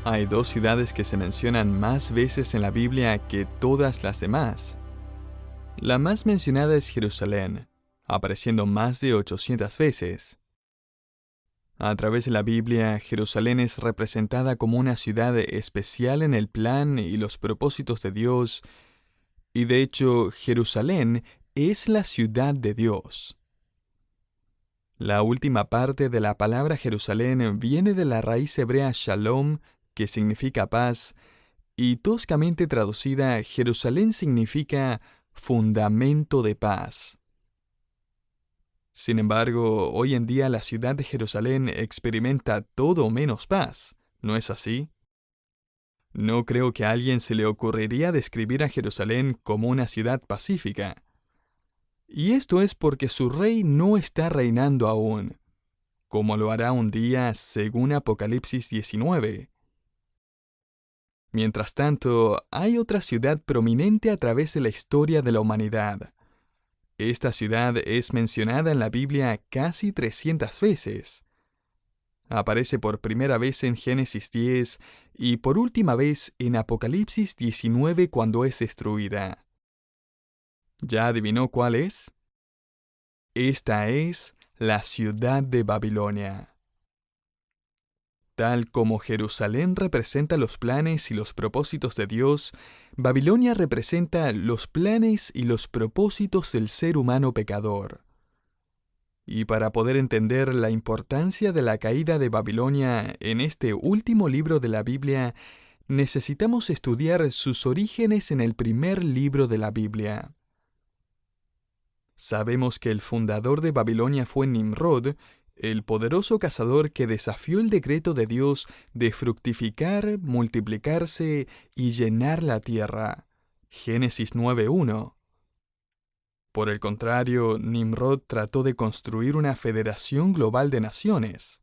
Hay dos ciudades que se mencionan más veces en la Biblia que todas las demás. La más mencionada es Jerusalén, apareciendo más de 800 veces. A través de la Biblia, Jerusalén es representada como una ciudad especial en el plan y los propósitos de Dios, y de hecho, Jerusalén es la ciudad de Dios. La última parte de la palabra Jerusalén viene de la raíz hebrea shalom, que significa paz, y toscamente traducida, Jerusalén significa fundamento de paz. Sin embargo, hoy en día la ciudad de Jerusalén experimenta todo menos paz, ¿no es así? No creo que a alguien se le ocurriría describir a Jerusalén como una ciudad pacífica. Y esto es porque su rey no está reinando aún, como lo hará un día según Apocalipsis 19. Mientras tanto, hay otra ciudad prominente a través de la historia de la humanidad. Esta ciudad es mencionada en la Biblia casi 300 veces. Aparece por primera vez en Génesis 10 y por última vez en Apocalipsis 19 cuando es destruida. ¿Ya adivinó cuál es? Esta es la ciudad de Babilonia. Tal como Jerusalén representa los planes y los propósitos de Dios, Babilonia representa los planes y los propósitos del ser humano pecador. Y para poder entender la importancia de la caída de Babilonia en este último libro de la Biblia, necesitamos estudiar sus orígenes en el primer libro de la Biblia. Sabemos que el fundador de Babilonia fue Nimrod, el poderoso cazador que desafió el decreto de Dios de fructificar, multiplicarse y llenar la tierra. Génesis 9:1. Por el contrario, Nimrod trató de construir una federación global de naciones.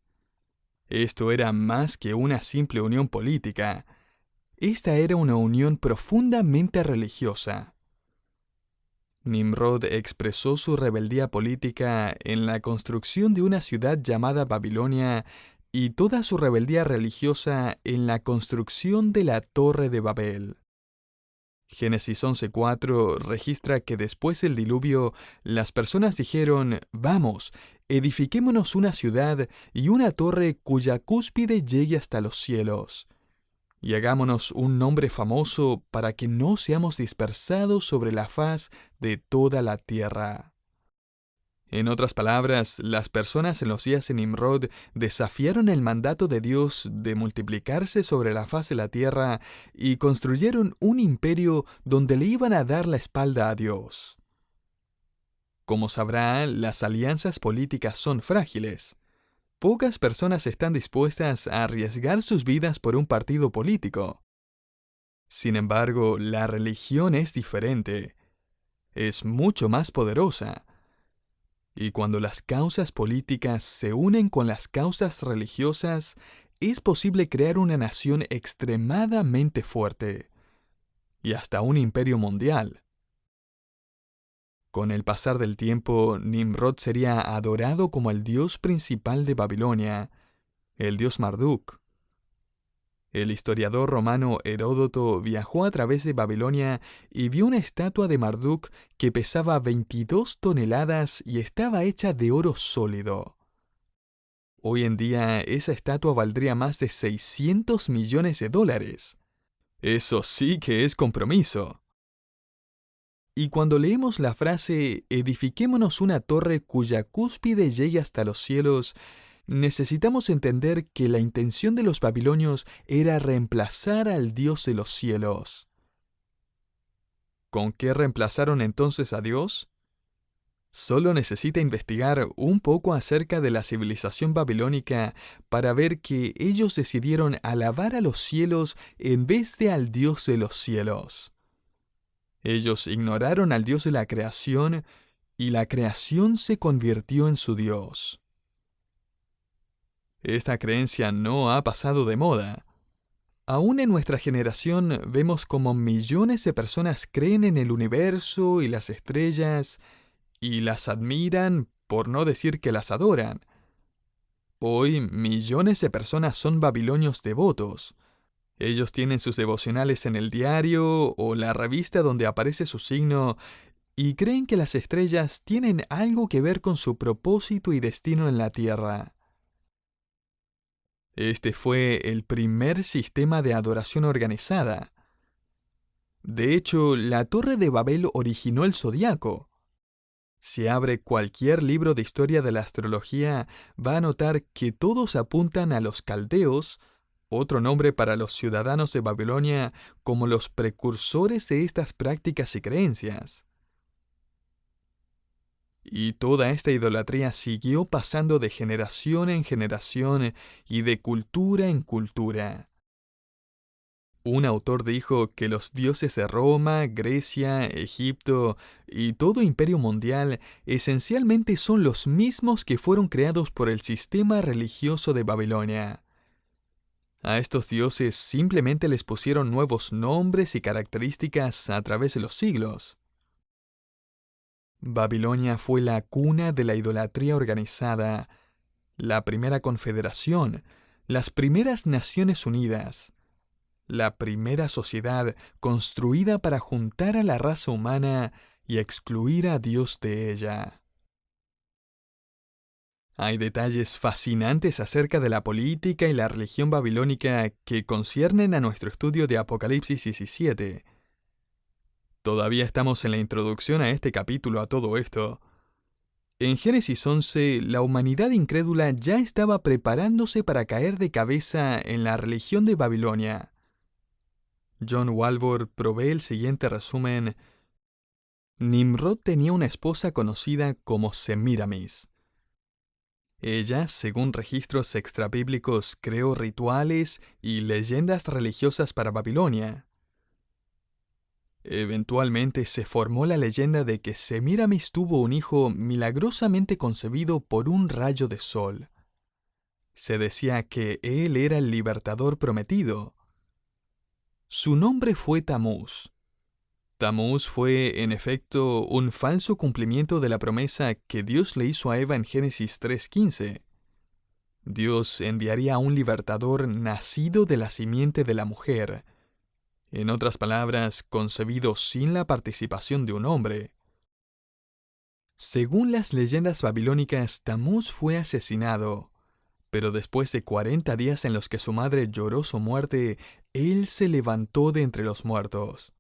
Esto era más que una simple unión política. Esta era una unión profundamente religiosa. Nimrod expresó su rebeldía política en la construcción de una ciudad llamada Babilonia y toda su rebeldía religiosa en la construcción de la Torre de Babel. Génesis 11:4 registra que después del diluvio, las personas dijeron, «Vamos, edifiquémonos una ciudad y una torre cuya cúspide llegue hasta los cielos. Y hagámonos un nombre famoso para que no seamos dispersados sobre la faz de toda la tierra». En otras palabras, las personas en los días de Nimrod desafiaron el mandato de Dios de multiplicarse sobre la faz de la tierra y construyeron un imperio donde le iban a dar la espalda a Dios. Como sabrá, las alianzas políticas son frágiles. Pocas personas están dispuestas a arriesgar sus vidas por un partido político. Sin embargo, la religión es diferente. Es mucho más poderosa. Y cuando las causas políticas se unen con las causas religiosas, es posible crear una nación extremadamente fuerte, y hasta un imperio mundial. Con el pasar del tiempo, Nimrod sería adorado como el dios principal de Babilonia, el dios Marduk. El historiador romano Heródoto viajó a través de Babilonia y vio una estatua de Marduk que pesaba 22 toneladas y estaba hecha de oro sólido. Hoy en día esa estatua valdría más de $600 millones. Eso sí que es compromiso. Y cuando leemos la frase «edifiquémonos una torre cuya cúspide llegue hasta los cielos», necesitamos entender que la intención de los babilonios era reemplazar al Dios de los cielos. ¿Con qué reemplazaron entonces a Dios? Solo necesita investigar un poco acerca de la civilización babilónica para ver que ellos decidieron alabar a los cielos en vez de al Dios de los cielos. Ellos ignoraron al Dios de la creación y la creación se convirtió en su Dios. Esta creencia no ha pasado de moda. Aún en nuestra generación vemos como millones de personas creen en el universo y las estrellas y las admiran, por no decir que las adoran. Hoy millones de personas son babilonios devotos. Ellos tienen sus devocionales en el diario o la revista donde aparece su signo y creen que las estrellas tienen algo que ver con su propósito y destino en la Tierra. Este fue el primer sistema de adoración organizada. De hecho, la Torre de Babel originó el zodiaco. Si abre cualquier libro de historia de la astrología, va a notar que todos apuntan a los caldeos, otro nombre para los ciudadanos de Babilonia, como los precursores de estas prácticas y creencias. Y toda esta idolatría siguió pasando de generación en generación y de cultura en cultura. Un autor dijo que los dioses de Roma, Grecia, Egipto y todo imperio mundial esencialmente son los mismos que fueron creados por el sistema religioso de Babilonia. A estos dioses simplemente les pusieron nuevos nombres y características a través de los siglos. Babilonia fue la cuna de la idolatría organizada, la primera confederación, las primeras Naciones Unidas, la primera sociedad construida para juntar a la raza humana y excluir a Dios de ella. Hay detalles fascinantes acerca de la política y la religión babilónica que conciernen a nuestro estudio de Apocalipsis 17. Todavía estamos en la introducción a este capítulo a todo esto. En Génesis 11, la humanidad incrédula ya estaba preparándose para caer de cabeza en la religión de Babilonia. John Walvoord provee el siguiente resumen. Nimrod tenía una esposa conocida como Semíramis. Ella, según registros extrabíblicos, creó rituales y leyendas religiosas para Babilonia. Eventualmente se formó la leyenda de que Semíramis tuvo un hijo milagrosamente concebido por un rayo de sol. Se decía que él era el libertador prometido. Su nombre fue Tamuz. Tamuz fue, en efecto, un falso cumplimiento de la promesa que Dios le hizo a Eva en Génesis 3:15. Dios enviaría a un libertador nacido de la simiente de la mujer. En otras palabras, concebido sin la participación de un hombre. Según las leyendas babilónicas, Tamuz fue asesinado. Pero después de 40 días en los que su madre lloró su muerte, él se levantó de entre los muertos.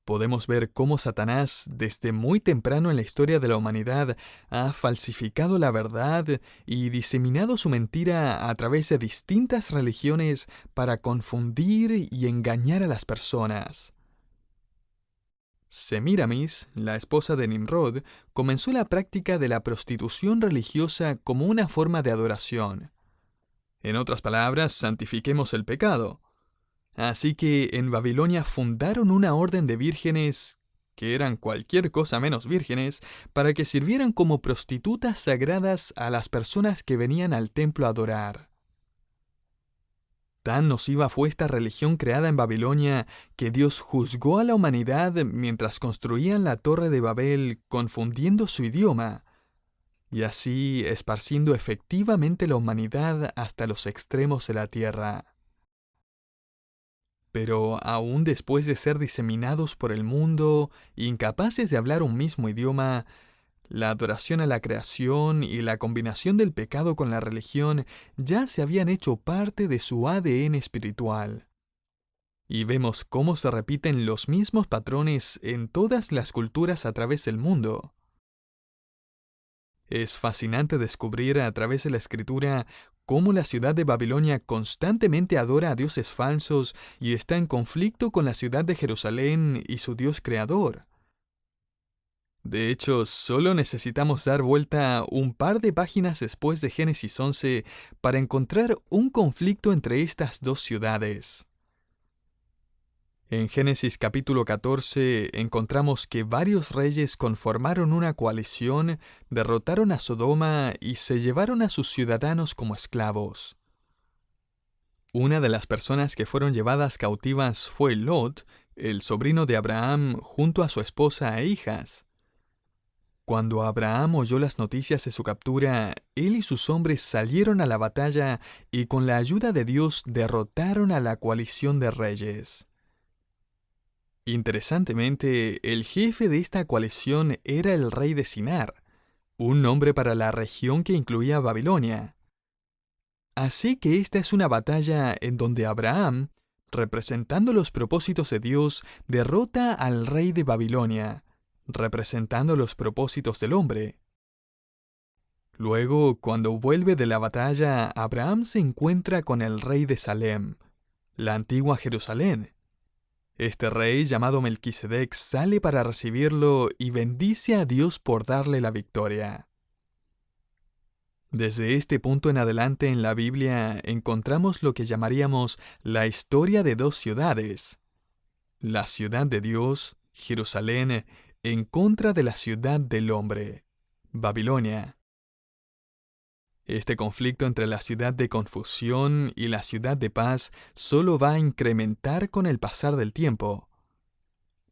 Podemos ver cómo Satanás, desde muy temprano en la historia de la humanidad, ha falsificado la verdad y diseminado su mentira a través de distintas religiones para confundir y engañar a las personas. Semíramis, la esposa de Nimrod, comenzó la práctica de la prostitución religiosa como una forma de adoración. En otras palabras, santifiquemos el pecado. Así que en Babilonia fundaron una orden de vírgenes, que eran cualquier cosa menos vírgenes, para que sirvieran como prostitutas sagradas a las personas que venían al templo a adorar. Tan nociva fue esta religión creada en Babilonia que Dios juzgó a la humanidad mientras construían la Torre de Babel, confundiendo su idioma, y así esparciendo efectivamente la humanidad hasta los extremos de la tierra. Pero aún después de ser diseminados por el mundo, incapaces de hablar un mismo idioma, la adoración a la creación y la combinación del pecado con la religión ya se habían hecho parte de su ADN espiritual. Y vemos cómo se repiten los mismos patrones en todas las culturas a través del mundo. Es fascinante descubrir a través de la escritura cómo la ciudad de Babilonia constantemente adora a dioses falsos y está en conflicto con la ciudad de Jerusalén y su Dios creador. De hecho, solo necesitamos dar vuelta un par de páginas después de Génesis 11 para encontrar un conflicto entre estas dos ciudades. En Génesis capítulo 14 encontramos que varios reyes conformaron una coalición, derrotaron a Sodoma y se llevaron a sus ciudadanos como esclavos. Una de las personas que fueron llevadas cautivas fue Lot, el sobrino de Abraham, junto a su esposa e hijas. Cuando Abraham oyó las noticias de su captura, él y sus hombres salieron a la batalla y con la ayuda de Dios derrotaron a la coalición de reyes. Interesantemente, el jefe de esta coalición era el rey de Sinar, un nombre para la región que incluía Babilonia. Así que esta es una batalla en donde Abraham, representando los propósitos de Dios, derrota al rey de Babilonia, representando los propósitos del hombre. Luego, cuando vuelve de la batalla, Abraham se encuentra con el rey de Salem, la antigua Jerusalén. Este rey, llamado Melquisedec, sale para recibirlo y bendice a Dios por darle la victoria. Desde este punto en adelante en la Biblia encontramos lo que llamaríamos la historia de dos ciudades. La ciudad de Dios, Jerusalén, en contra de la ciudad del hombre, Babilonia. Este conflicto entre la ciudad de confusión y la ciudad de paz solo va a incrementar con el pasar del tiempo.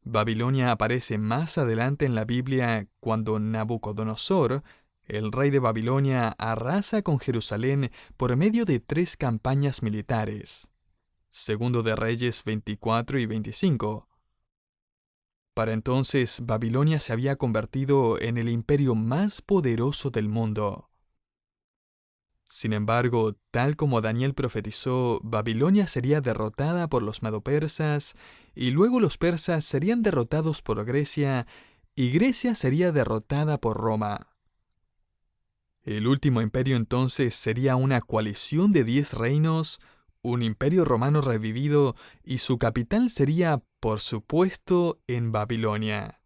Babilonia aparece más adelante en la Biblia cuando Nabucodonosor, el rey de Babilonia, arrasa con Jerusalén por medio de 3 campañas militares. Segundo de Reyes 24 y 25. Para entonces, Babilonia se había convertido en el imperio más poderoso del mundo. Sin embargo, tal como Daniel profetizó, Babilonia sería derrotada por los medo-persas, y luego los persas serían derrotados por Grecia, y Grecia sería derrotada por Roma. El último imperio entonces sería una coalición de 10 reinos, un imperio romano revivido, y su capital sería, por supuesto, en Babilonia.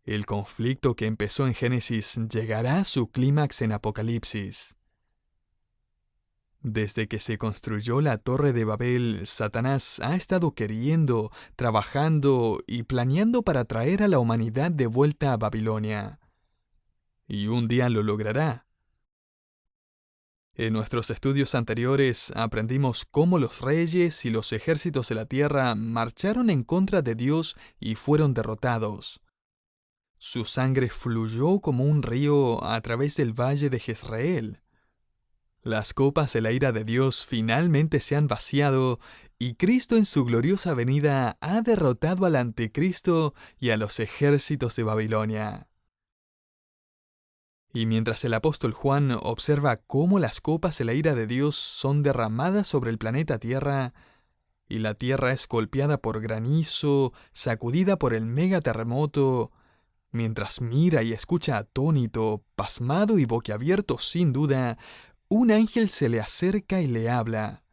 El conflicto que empezó en Génesis llegará a su clímax en Apocalipsis. Desde que se construyó la Torre de Babel, Satanás ha estado queriendo, trabajando y planeando para traer a la humanidad de vuelta a Babilonia. Y un día lo logrará. En nuestros estudios anteriores aprendimos cómo los reyes y los ejércitos de la tierra marcharon en contra de Dios y fueron derrotados. Su sangre fluyó como un río a través del valle de Jezreel. Las copas de la ira de Dios finalmente se han vaciado y Cristo en su gloriosa venida ha derrotado al anticristo y a los ejércitos de Babilonia. Y mientras el apóstol Juan observa cómo las copas de la ira de Dios son derramadas sobre el planeta Tierra, y la Tierra es golpeada por granizo, sacudida por el megaterremoto, mientras mira y escucha atónito, pasmado y boquiabierto sin duda, un ángel se le acerca y le habla.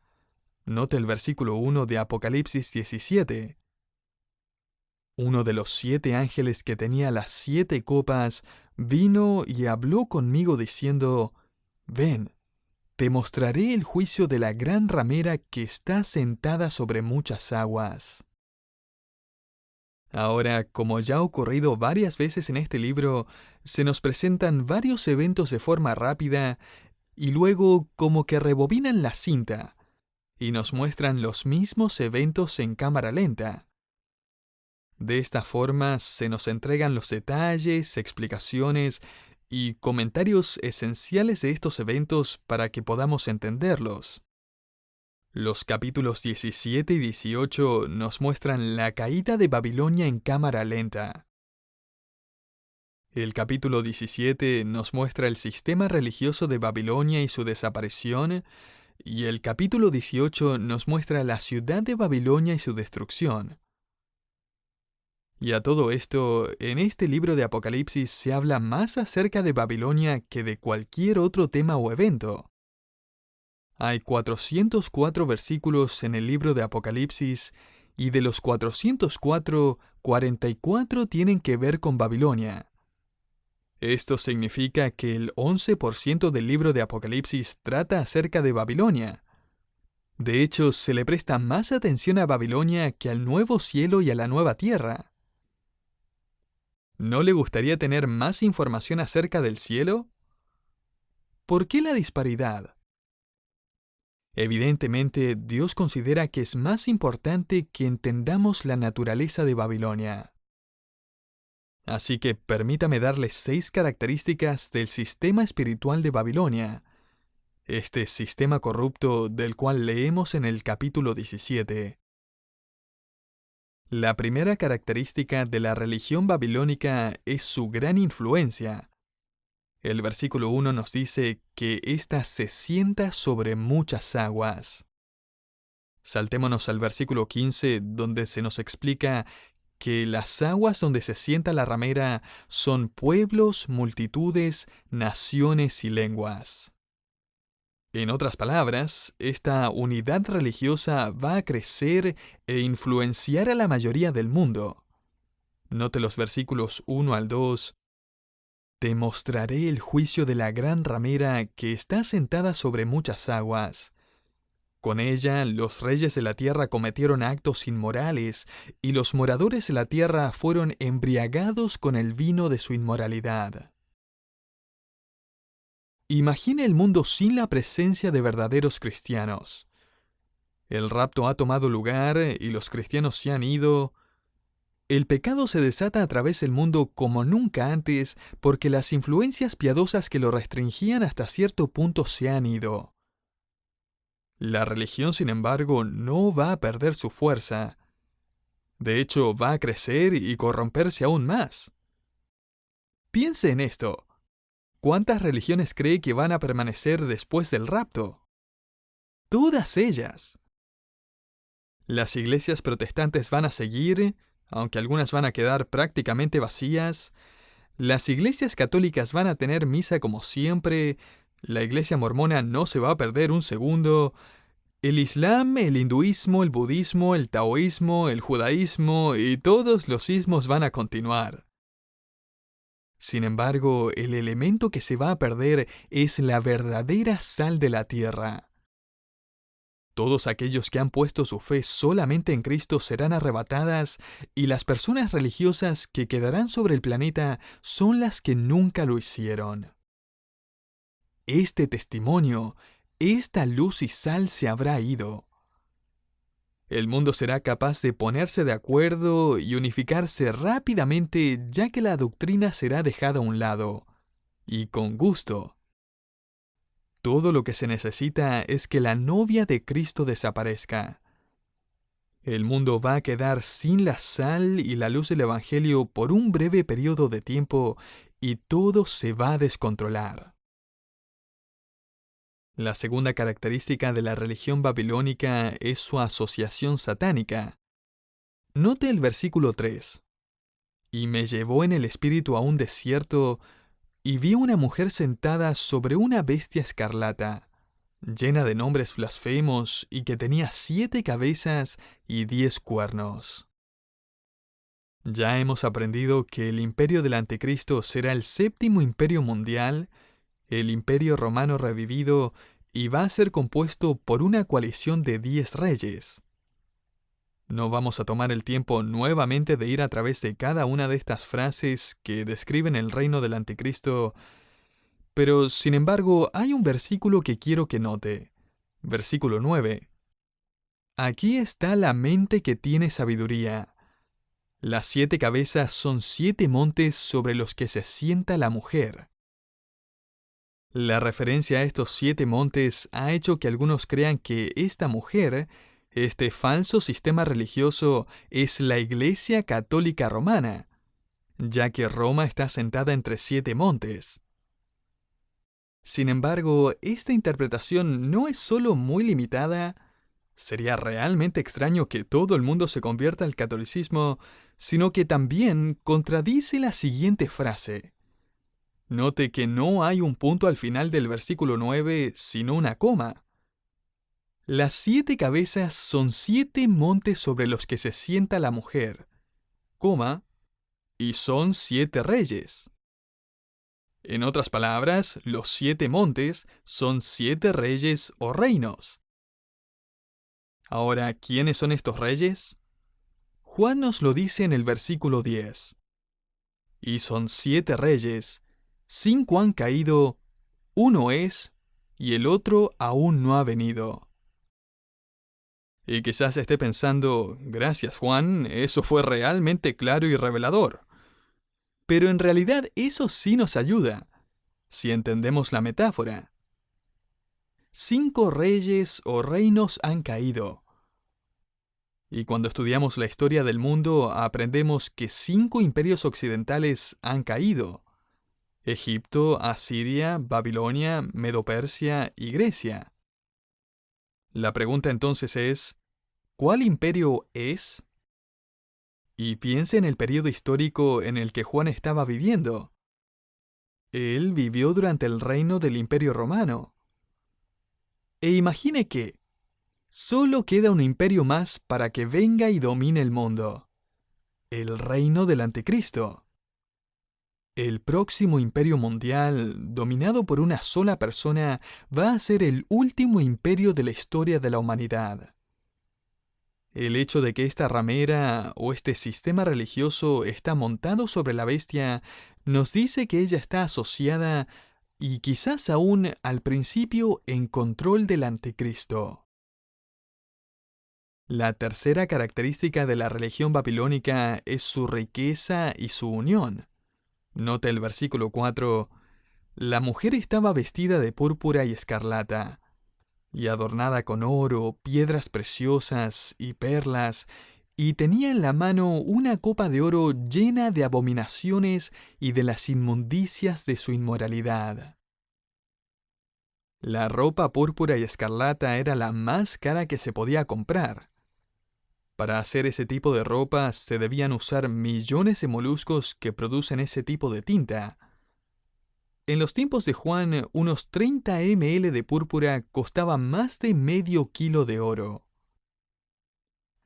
Note el versículo 1 de Apocalipsis 17. Uno de los 7 ángeles que tenía las 7 copas vino y habló conmigo diciendo: Ven, te mostraré el juicio de la gran ramera que está sentada sobre muchas aguas. Ahora, como ya ha ocurrido varias veces en este libro, se nos presentan varios eventos de forma rápida y luego como que rebobinan la cinta y nos muestran los mismos eventos en cámara lenta. De esta forma se nos entregan los detalles, explicaciones y comentarios esenciales de estos eventos para que podamos entenderlos. Los capítulos 17 y 18 nos muestran la caída de Babilonia en cámara lenta. El capítulo 17 nos muestra el sistema religioso de Babilonia y su desaparición, y el capítulo 18 nos muestra la ciudad de Babilonia y su destrucción. Y a todo esto, en este libro de Apocalipsis se habla más acerca de Babilonia que de cualquier otro tema o evento. Hay 404 versículos en el libro de Apocalipsis, y de los 404, 44 tienen que ver con Babilonia. Esto significa que el 11% del libro de Apocalipsis trata acerca de Babilonia. De hecho, se le presta más atención a Babilonia que al nuevo cielo y a la nueva tierra. ¿No le gustaría tener más información acerca del cielo? ¿Por qué la disparidad? Evidentemente, Dios considera que es más importante que entendamos la naturaleza de Babilonia. Así que permítame darles 6 características del sistema espiritual de Babilonia, este sistema corrupto del cual leemos en el capítulo 17. La primera característica de la religión babilónica es su gran influencia. El versículo 1 nos dice que ésta se sienta sobre muchas aguas. Saltémonos al versículo 15, donde se nos explica que las aguas donde se sienta la ramera son pueblos, multitudes, naciones y lenguas. En otras palabras, esta unidad religiosa va a crecer e influenciar a la mayoría del mundo. Note los versículos 1 al 2. Te mostraré el juicio de la gran ramera que está sentada sobre muchas aguas. Con ella los reyes de la tierra cometieron actos inmorales, y los moradores de la tierra fueron embriagados con el vino de su inmoralidad. Imagine el mundo sin la presencia de verdaderos cristianos. El rapto ha tomado lugar y los cristianos se han ido. El pecado se desata a través del mundo como nunca antes porque las influencias piadosas que lo restringían hasta cierto punto se han ido. La religión, sin embargo, no va a perder su fuerza. De hecho, va a crecer y corromperse aún más. Piense en esto. ¿Cuántas religiones cree que van a permanecer después del rapto? Todas ellas. Las iglesias protestantes van a seguir, aunque algunas van a quedar prácticamente vacías. Las iglesias católicas van a tener misa como siempre. La iglesia mormona no se va a perder un segundo. El Islam, el hinduismo, el budismo, el taoísmo, el judaísmo y todos los ismos van a continuar. Sin embargo, el elemento que se va a perder es la verdadera sal de la tierra. Todos aquellos que han puesto su fe solamente en Cristo serán arrebatadas, y las personas religiosas que quedarán sobre el planeta son las que nunca lo hicieron. Este testimonio, esta luz y sal se habrá ido. El mundo será capaz de ponerse de acuerdo y unificarse rápidamente, ya que la doctrina será dejada a un lado, y con gusto. Todo lo que se necesita es que la novia de Cristo desaparezca. El mundo va a quedar sin la sal y la luz del Evangelio por un breve periodo de tiempo y todo se va a descontrolar. La segunda característica de la religión babilónica es su asociación satánica. Note el versículo 3. Y me llevó en el espíritu a un desierto, y vi una mujer sentada sobre una bestia escarlata, llena de nombres blasfemos y que tenía 7 cabezas y 10 cuernos. Ya hemos aprendido que el imperio del anticristo será el 7º imperio mundial, el imperio romano revivido, y va a ser compuesto por una coalición de 10 reyes. No vamos a tomar el tiempo nuevamente de ir a través de cada una de estas frases que describen el reino del anticristo, pero sin embargo hay un versículo que quiero que note. Versículo 9. Aquí está la mente que tiene sabiduría. Las 7 cabezas son 7 montes sobre los que se sienta la mujer. La referencia a estos 7 montes ha hecho que algunos crean que esta mujer, este falso sistema religioso, es la Iglesia Católica Romana, ya que Roma está sentada entre 7 montes. Sin embargo, esta interpretación no es solo muy limitada. Sería realmente extraño que todo el mundo se convierta al catolicismo, sino que también contradice la siguiente frase. Note que no hay un punto al final del versículo 9, sino una coma. Las 7 cabezas son 7 montes sobre los que se sienta la mujer, coma, y son 7 reyes. En otras palabras, los 7 montes son 7 reyes o reinos. Ahora, ¿quiénes son estos reyes? Juan nos lo dice en el versículo 10. Y son 7 reyes, 5 han caído, uno es, y el otro aún no ha venido. Y quizás esté pensando, gracias Juan, eso fue realmente claro y revelador. Pero en realidad eso sí nos ayuda, si entendemos la metáfora. 5 reyes o reinos han caído. Y cuando estudiamos la historia del mundo, aprendemos que 5 imperios occidentales han caído: Egipto, Asiria, Babilonia, Medo-Persia y Grecia. La pregunta entonces es, ¿cuál imperio es? Y piense en el periodo histórico en el que Juan estaba viviendo. Él vivió durante el reino del Imperio Romano. E imagine que solo queda un imperio más para que venga y domine el mundo: el reino del Anticristo. El próximo imperio mundial, dominado por una sola persona, va a ser el último imperio de la historia de la humanidad. El hecho de que esta ramera o este sistema religioso está montado sobre la bestia nos dice que ella está asociada y quizás aún al principio en control del Anticristo. La tercera característica de la religión babilónica es su riqueza y su unión. Nota el versículo 4. La mujer estaba vestida de púrpura y escarlata, y adornada con oro, piedras preciosas y perlas, y tenía en la mano una copa de oro llena de abominaciones y de las inmundicias de su inmoralidad. La ropa púrpura y escarlata era la más cara que se podía comprar. Para hacer ese tipo de ropa se debían usar millones de moluscos que producen ese tipo de tinta. En los tiempos de Juan, unos 30 ml de púrpura costaba más de medio kilo de oro.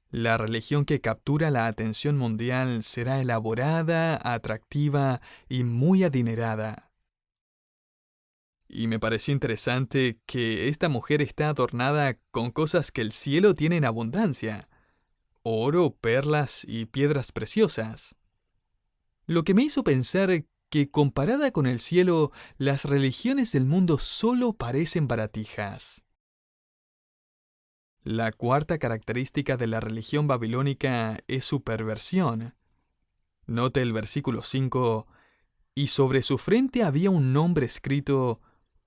La religión que captura la atención mundial será elaborada, atractiva y muy adinerada. Y me pareció interesante que esta mujer está adornada con cosas que el cielo tiene en abundancia: oro, perlas y piedras preciosas. Lo que me hizo pensar que comparada con el cielo, las religiones del mundo solo parecen baratijas. La cuarta característica de la religión babilónica es su perversión. Note el versículo 5, y sobre su frente había un nombre escrito,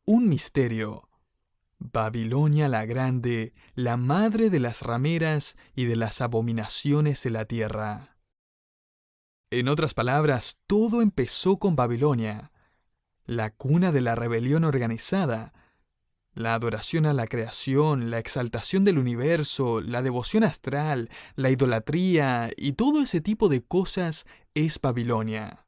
un misterio: Babilonia la Grande, la madre de las rameras y de las abominaciones de la tierra. En otras palabras, todo empezó con Babilonia, la cuna de la rebelión organizada. La adoración a la creación, la exaltación del universo, la devoción astral, la idolatría y todo ese tipo de cosas es Babilonia.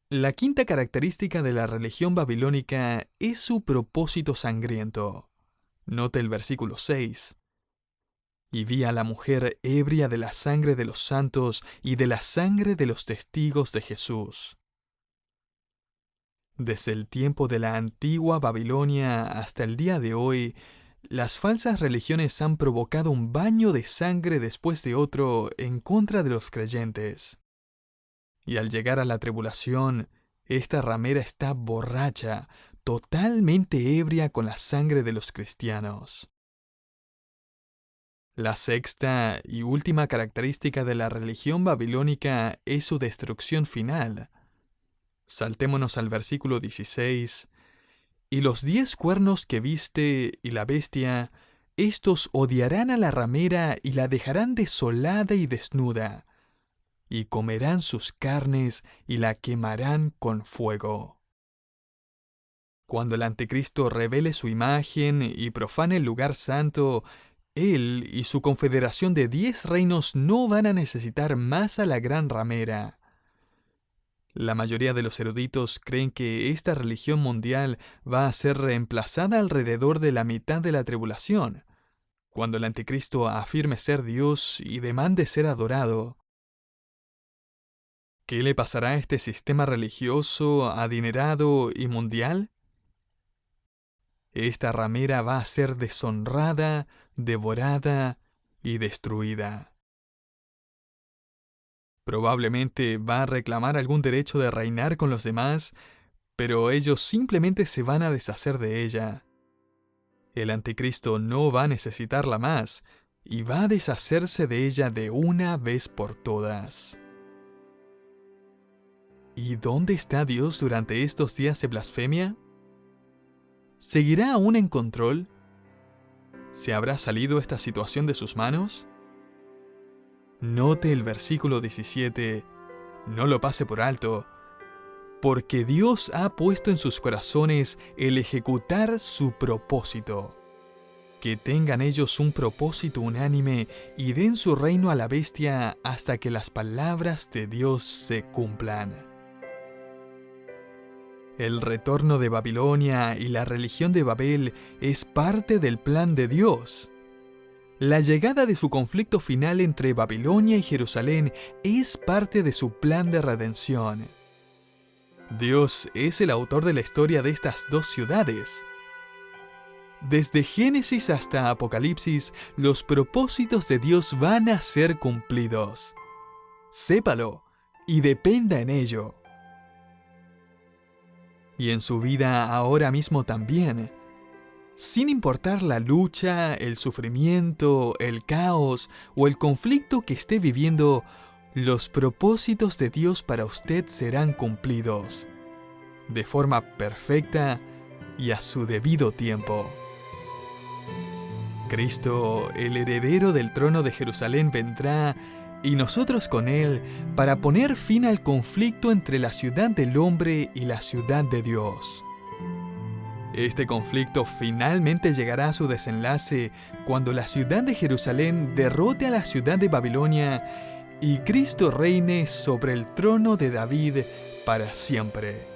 La quinta característica de la religión babilónica es su propósito sangriento. Note el versículo 6. Y vi a la mujer ebria de la sangre de los santos y de la sangre de los testigos de Jesús. Desde el tiempo de la antigua Babilonia hasta el día de hoy, las falsas religiones han provocado un baño de sangre después de otro en contra de los creyentes. Y al llegar a la tribulación, esta ramera está borracha, totalmente ebria con la sangre de los cristianos. La sexta y última característica de la religión babilónica es su destrucción final. Saltémonos al versículo 16. Y los 10 cuernos que viste y la bestia, estos odiarán a la ramera y la dejarán desolada y desnuda, y comerán sus carnes y la quemarán con fuego. Cuando el Anticristo revele su imagen y profane el lugar santo, él y su confederación de 10 reinos no van a necesitar más a la gran ramera. La mayoría de los eruditos creen que esta religión mundial va a ser reemplazada alrededor de la mitad de la tribulación, cuando el Anticristo afirme ser Dios y demande ser adorado. ¿Qué le pasará a este sistema religioso, adinerado y mundial? Esta ramera va a ser deshonrada, devorada y destruida. Probablemente va a reclamar algún derecho de reinar con los demás, pero ellos simplemente se van a deshacer de ella. El Anticristo no va a necesitarla más y va a deshacerse de ella de una vez por todas. ¿Y dónde está Dios durante estos días de blasfemia? ¿Seguirá aún en control? ¿Se habrá salido esta situación de sus manos? Note el versículo 17, no lo pase por alto, porque Dios ha puesto en sus corazones el ejecutar su propósito. Que tengan ellos un propósito unánime y den su reino a la bestia hasta que las palabras de Dios se cumplan. El retorno de Babilonia y la religión de Babel es parte del plan de Dios. La llegada de su conflicto final entre Babilonia y Jerusalén es parte de su plan de redención. Dios es el autor de la historia de estas dos ciudades. Desde Génesis hasta Apocalipsis, los propósitos de Dios van a ser cumplidos. Sépalo y dependa en ello. Y en su vida ahora mismo también. Sin importar la lucha, el sufrimiento, el caos o el conflicto que esté viviendo, los propósitos de Dios para usted serán cumplidos, de forma perfecta y a su debido tiempo. Cristo, el heredero del trono de Jerusalén, vendrá, y nosotros con él, para poner fin al conflicto entre la ciudad del hombre y la ciudad de Dios. Este conflicto finalmente llegará a su desenlace cuando la ciudad de Jerusalén derrote a la ciudad de Babilonia y Cristo reine sobre el trono de David para siempre.